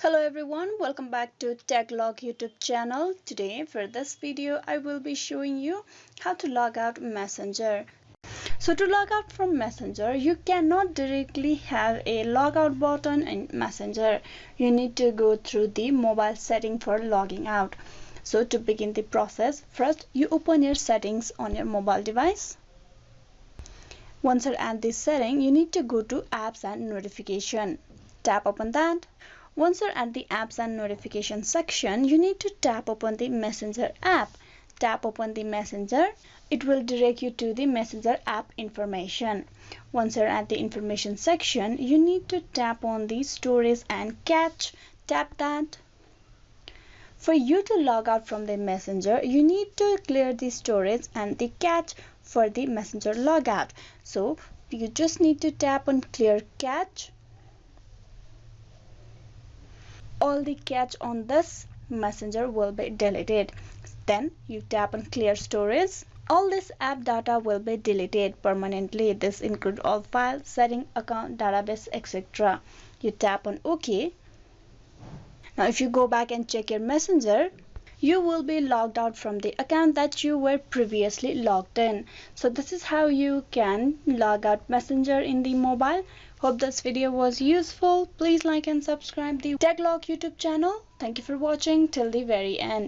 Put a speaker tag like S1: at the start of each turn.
S1: Hello everyone, welcome back to TechLog YouTube channel. Today for this video I will be showing you how to log out Messenger. So to log out from Messenger, you cannot directly have a logout button in Messenger. You need to go through the mobile setting for logging out. So to begin the process, first you open your settings on your mobile device. Once you're at this setting, you need to go to apps and notification. Tap upon that. Once you're at the apps and notification section, you need to tap upon the Messenger app. Tap upon the Messenger. It will direct you to the Messenger app information. Once you're at the information section, you need to tap on the storage and cache. Tap that. For you to log out from the Messenger, you need to clear the storage and the cache for the Messenger logout. So you just need to tap on clear cache. All the cache on this Messenger will be deleted. Then you tap on clear storage. All this app data will be deleted permanently. This includes all files, setting, account, database, etc. You tap on OK. Now if you go back and check your Messenger, you will be logged out from the account that you were previously logged in. So this is how you can log out Messenger in the mobile. Hope this video was useful. Please like and subscribe the TechLog YouTube channel. Thank you for watching till the very end.